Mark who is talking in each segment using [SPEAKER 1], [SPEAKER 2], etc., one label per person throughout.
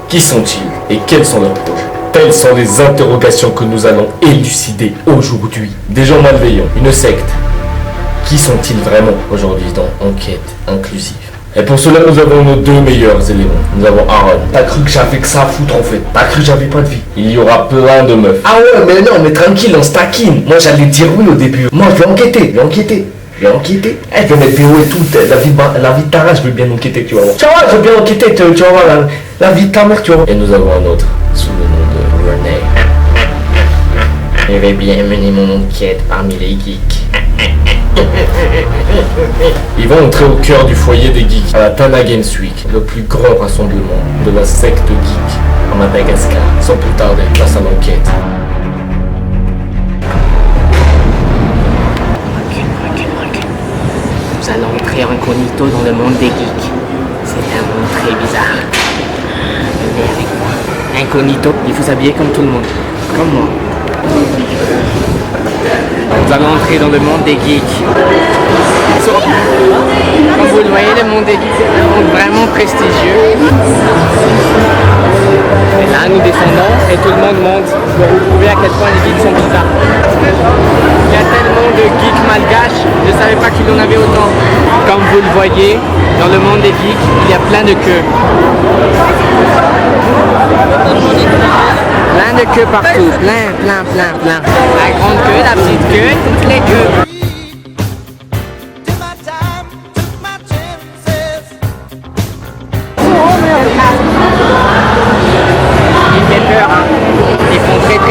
[SPEAKER 1] Qui sont-ils et quels sont leurs projets? Telles sont les interrogations que nous allons élucider aujourd'hui. Des gens malveillants, une secte. Qui sont-ils vraiment aujourd'hui dans Enquête Inclusive? Et pour cela, nous avons nos deux meilleurs éléments. Nous avons Aaron. T'as cru que j'avais que ça à foutre en fait? T'as cru que j'avais pas de vie? Il y aura plein de meufs. Ah ouais, mais non, mais tranquille, on se taquine. Moi, j'allais dire oui au début. Moi, je vais enquêter, je vais enquêter. Eh, je vais mettre des hauts et tout. La vie de ta race, je veux bien enquêter, tu vas voir. Tu vois, je veux bien enquêter, tu vas voir la vie de ta mère, tu vas voir. Et nous avons un autre, sous le nom de René. Je vais bien mener mon enquête parmi les geeks. Ils vont entrer au cœur du foyer des geeks, à la Tana Games Week, le plus grand rassemblement de la secte geek à Madagascar. Sans plus tarder, place à l'enquête.
[SPEAKER 2] Recule. Nous allons entrer incognito dans le monde des geeks. C'est un monde très bizarre. Venez avec moi. Incognito, il faut s'habiller comme tout le monde. Comme moi. Nous allons entrer dans le monde des geeks. Comme vous le voyez, le monde des geeks est un monde vraiment prestigieux. Et là, nous descendons et tout le monde monte pour vous prouver à quel point les geeks sont bizarres. Il y a tellement de geeks malgaches, je ne savais pas qu'il y en avait autant. Comme vous le voyez, dans le monde des geeks, il y a plein de queues. Plein de queues partout, plein. La grande queue, la petite queue, toutes les queues. Il fait peur, hein. Ils font très peur.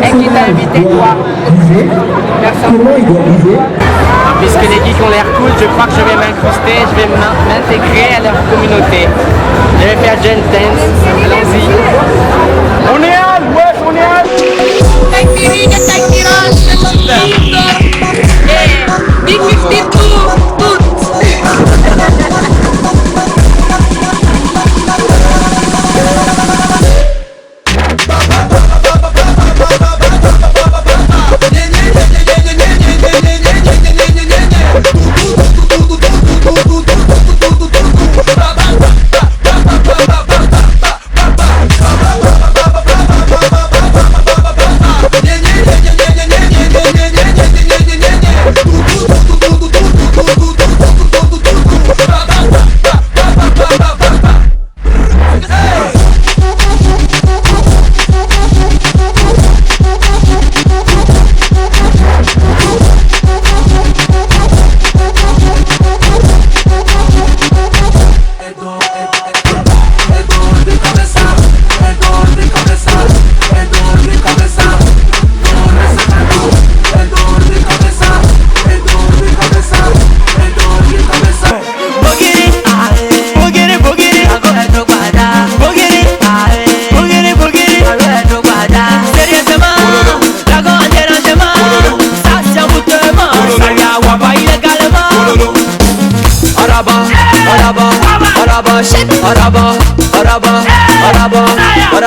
[SPEAKER 2] Et qui t'a invité toi? Personne. Puisque les geeks ont l'air cool, je crois que je vais m'incruster, je vais m'intégrer à leur communauté. Je vais faire Gen Dance, allons-y. On est à wesh, on est à Big 52.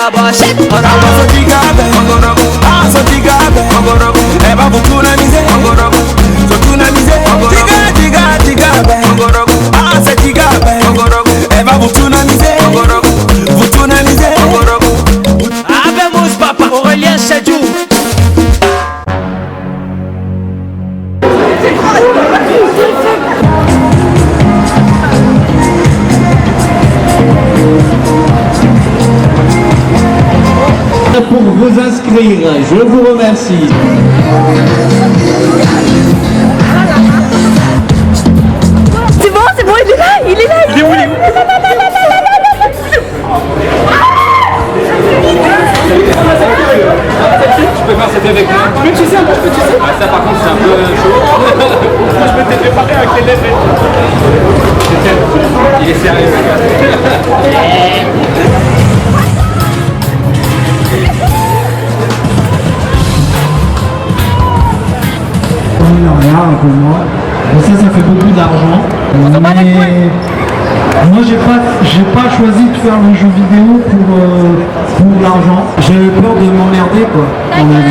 [SPEAKER 3] Araba, shit, araba. Sotigabe, mongorogo. Ah, sotigabe, mongorogo. Eba butuna mize, mongorogo. Sotuna mize, mongorogo. Tigabe, mongorogo. Ah, sotigabe, mongorogo. Eba butuna mize, mongorogo. Butuna mize, mongorogo.
[SPEAKER 4] Habemos papa, Aurélien Chadjou.
[SPEAKER 5] Pour vous inscrire, je vous remercie.
[SPEAKER 6] C'est bon, il est là, il est là.
[SPEAKER 4] Il est où,
[SPEAKER 1] Tu peux faire cette avec moi?
[SPEAKER 4] Tu peux tisser un peu,
[SPEAKER 1] Ah, ça par contre c'est un peu chaud.
[SPEAKER 4] Je peux te préparer avec les lettres.
[SPEAKER 1] Il est sérieux.
[SPEAKER 5] pour moi. Mais ça fait beaucoup d'argent. Mais moi, j'ai pas choisi de faire le jeu vidéo pour l'argent. J'avais peur de m'emmerder, quoi.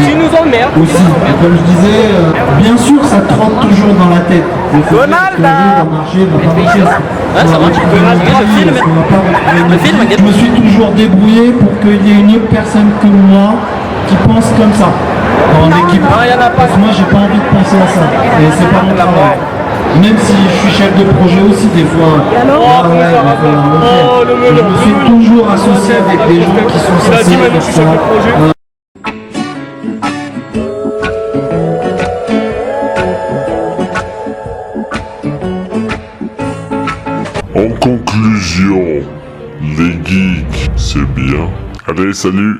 [SPEAKER 2] Tu nous emmerdes.
[SPEAKER 5] Aussi, comme je disais, bien sûr, ça te trotte toujours dans la tête. Le fait
[SPEAKER 2] Donald,
[SPEAKER 5] que va marcher, va pas marcher.
[SPEAKER 2] Ouais, ça va, tu peux rajouter le film. Le film,
[SPEAKER 5] Je me suis toujours débrouillé pour qu'il y ait une autre personne que moi qui pense comme ça dans l'équipe.
[SPEAKER 2] Non, il y en a pas.
[SPEAKER 5] Parce que moi, j'ai pas envie de penser à ça. Et c'est pas mon travail. Même si je suis chef de projet aussi des fois. Je me suis toujours associé avec des gens qui sont censés faire ça.
[SPEAKER 7] En conclusion, les geeks, c'est bien. Allez, salut!